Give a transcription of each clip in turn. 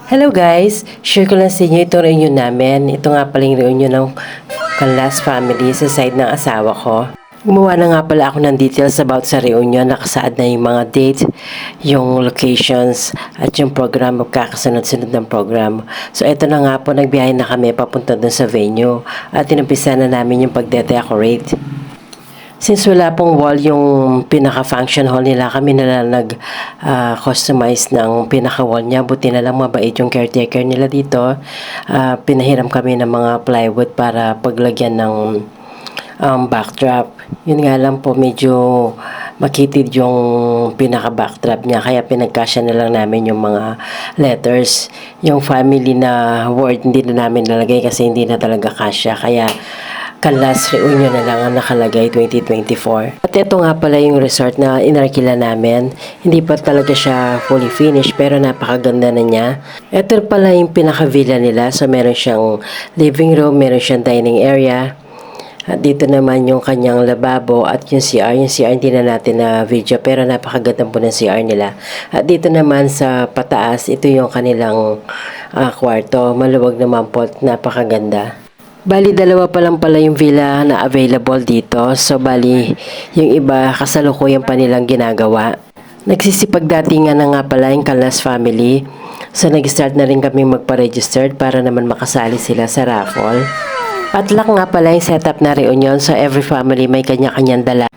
Hello guys! Share ko lang sa inyo itong reunion namin. Ito nga pala yung reunion ng Canlas family sa side ng asawa ko. Gumawa na nga pala ako ng details about sa reunion. Nakasaad na yung mga date, yung locations, at yung program, magkakasunod-sunod ng program. So ito na nga po, nagbiyahe na kami papunta dun sa venue. At tinumpisa na namin yung pagde-decorate. Since wala pong wall yung pinaka-function hall nila, kami na lang nag-customize ng pinaka-wall niya. Buti na lang mabait yung caretaker nila dito. Pinahiram kami ng mga plywood para paglagyan ng backdrop. Yun nga lang po, medyo makitid yung pinaka-backdrop niya. Kaya pinagkasya na lang namin yung mga letters. Yung family na word hindi na namin nalagay kasi hindi na talaga kasya. Kaya Canlas reunion na lang ang nakalagay 2024. At ito nga pala yung resort na inarkila namin. Hindi pa talaga siya fully finished pero napakaganda na niya. Ito pala yung pinaka-villa nila. So meron siyang living room, meron siyang dining area. At dito naman yung kanyang lababo at yung CR. Yung CR hindi na natin na video pero napakaganda po ng CR nila. At dito naman sa pataas, ito yung kanilang kwarto. Maluwag naman po at napakaganda. Bali, dalawa pa lang pala yung villa na available dito. So, bali, yung iba kasalukuyan pa nilang ginagawa. Nagsisipagdatingan na nga pala yung Canlas family. So, nag-start na rin kami magpa-registered para naman makasali sila sa raffle. Patlak nga pala yung setup na reunion. So, every family may kanya-kanyang dala.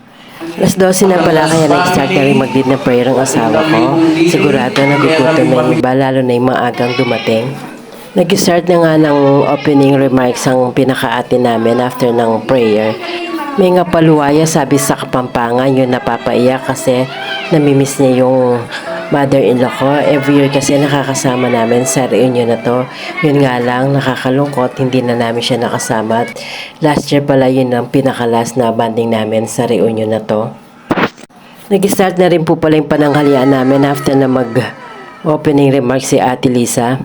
Alas 12 na pala kaya nag-start na rin mag-lead ng prayer ang asawa ko. Sigurado nagugutom na yung iba, lalo na yung mga agang dumating. Nag-start na nga ng opening remarks ang pinaka-ate namin after ng prayer. May nga paluwaya sabi sa Kapampangan yung napapaiyak kasi namimiss niya yung mother-in-law ko. Every year kasi nakakasama namin sa reunion na to. Yun nga lang, nakakalungkot, hindi na namin siya nakasama. At last year pala yun ang pinaka-last na banding namin sa reunion na to. Nag-start na rin po pala yung pananghalian namin after na mag-opening remarks si Ate Lisa.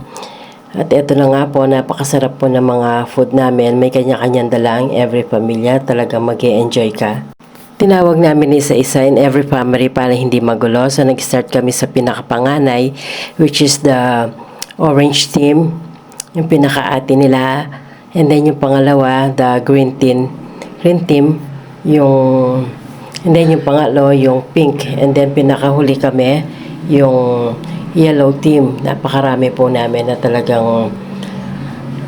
At ito na nga po, napakasarap po ng mga food namin. May kanya-kanyang dalang every pamilya. Talagang mag-e-enjoy ka. Tinawag namin isa-isa in every family para hindi magulo. So nag-start kami sa pinakapanganay, which is the orange team. Yung pinaka-ate nila. And then yung pangalawa, the green team. And then yung pangatlo, yung pink. And then pinakahuli kami, yung yellow team. Napakarami po namin na talagang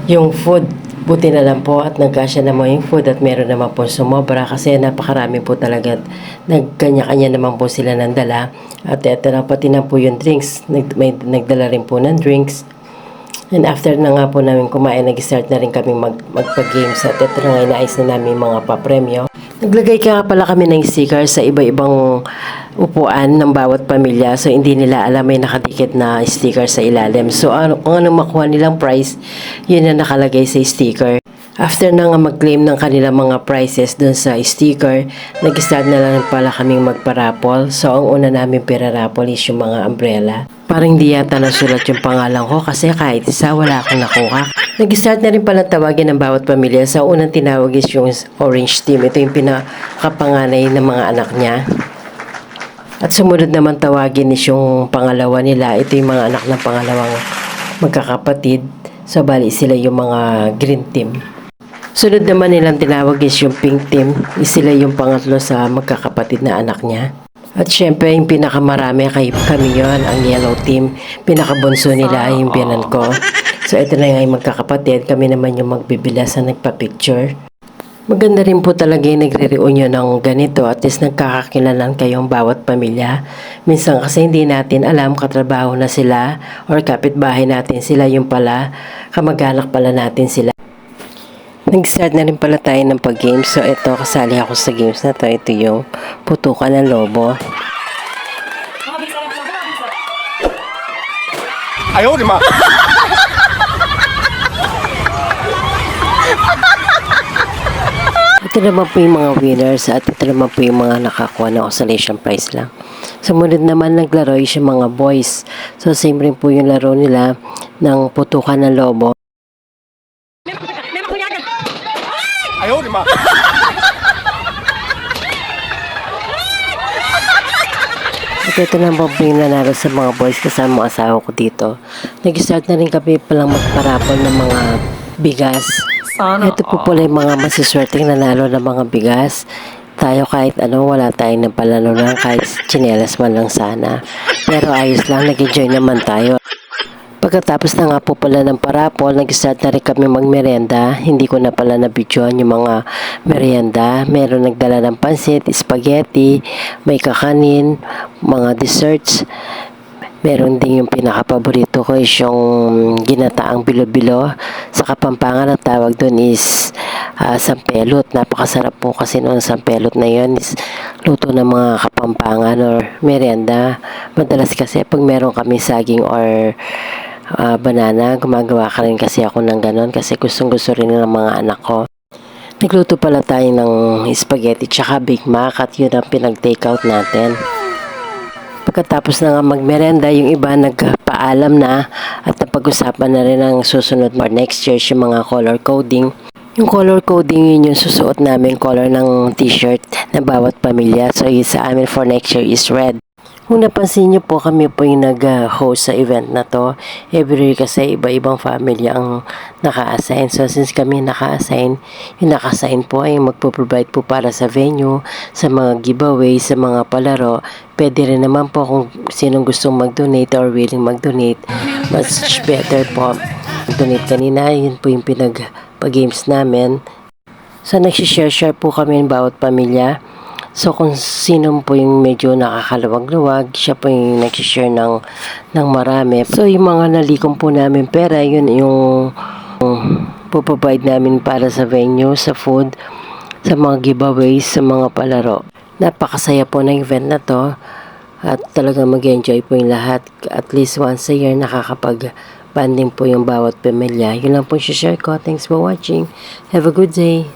yung food. Buti na lang po at nagkasya naman yung food at meron naman po sumobra kasi napakarami po talaga at nagkanya-kanya naman po sila ng dala. At eto na pati na po yung drinks. Nagdala rin po ng drinks. And after na nga po namin kumain, nag-start na rin kami magpa-games at ito na nga inaayos na namin mga papremyo. Naglagay ka nga pala kami ng sticker sa iba-ibang upuan ng bawat pamilya. So, hindi nila alam may nakadikit na sticker sa ilalim. So, kung anong makuha nilang prize, yun na nakalagay sa sticker. After na nga mag-claim ng kanilang mga prizes dun sa sticker, nag-start na lang pala kaming magparapol. So, ang una namin pirarapol is yung mga umbrella. Parang hindi yata nasulat yung pangalan ko kasi kahit isa wala akong nakuha. Nag-start na rin pala tawagin ng bawat pamilya. Sa unang tinawag is yung orange team. Ito yung pinakapanganay ng mga anak niya. At sumunod naman tawagin is yung pangalawa nila. Ito yung mga anak ng pangalawang magkakapatid. So, bali sila yung mga green team. Sunod naman nilang tinawag is yung pink team. Sila yung pangatlo sa magkakapatid na anak niya. At syempre, yung pinakamarami kami yon ang yellow team. Pinakabunso nila ay yung biyanan ko. So, ito na yung magkakapatid. Kami naman yung magbibilas na nagpa-picture. Maganda rin po talaga yung nagre-reunion ng ganito. At least nagkakakilalan kayong bawat pamilya. Minsan kasi hindi natin alam katrabaho na sila or kapitbahay natin sila yung pala. Kamag-anak pala natin sila. Nag-start na rin pala tayo ng pag-games. So, ito, kasali ako sa games na to. Ito yung putukan ng lobo. Ayaw, di ma! Ito naman po yung mga winners at ito naman po yung mga nakakuha ng oscillation prize lang. Sumunod naman naglaro is yung mga boys. So, same rin po yung laro nila ng putukan ng lobo. Ayaw, di ma! At Kompleto na po yung nanalo sa mga boys kasama ang asawa ko dito. Nag-start na rin kami palang magparapol ng mga bigas. Ito po pala yung mga masiswerteng nanalo ng mga bigas. Tayo kahit ano, wala tayong napalalunan, kahit tsinelas man lang sana. Pero ayos lang, nag-enjoy naman tayo. Pagkatapos na nga po pala ng parapol, nag-start na rin kami magmerenda. Hindi ko na pala na-videoan yung mga merienda. Meron nagdala ng pansit, spaghetti, may kakanin, mga desserts. Meron din yung pinaka-paborito ko is yung ginataang bilo-bilo. Sa Kapampangan ang tawag doon is sampelot. Napakasarap po kasi noon sampelot na yun is luto ng mga Kapampangan or merienda. Madalas kasi pag meron kami saging or banana, gumagawa ka rin kasi ako ng ganon kasi gustong gusto rin ng mga anak ko. Nagluto pala tayo ng spaghetti tsaka Big Mac at yun ang pinag-take out natin. Pagkatapos na nga magmerenda, yung iba nagpaalam na at napag-usapan na rin ang susunod or next year yung mga color coding. Yung color coding yun yung susuot namin color ng t-shirt na bawat pamilya. So yun sa amin for next year is red. Kung napansin niyo po, kami po yung nag-host sa event na to. Every year kasi iba-ibang family ang naka-assign. So since kami naka-assign, yung naka-assign po ay magpo-provide po para sa venue, sa mga giveaway, sa mga palaro. Pwede rin naman po kung sinong gustong mag-donate or willing mag-donate. Much better po. Donate kanina, yun po yung pinag-games namin. So nagsishare-share po kami ng bawat pamilya. So kung sino po yung medyo nakakaluwag-luwag, siya po yung nagsishare ng marami. So yung mga nalikom po namin pera, yun yung puprovide namin para sa venue, sa food, sa mga giveaways, sa mga palaro. Napakasaya po ng event na to at talagang mag-enjoy po yung lahat. At least once a year nakakapag-banding po yung bawat pamilya. Yun lang po share ko. Thanks for watching. Have a good day.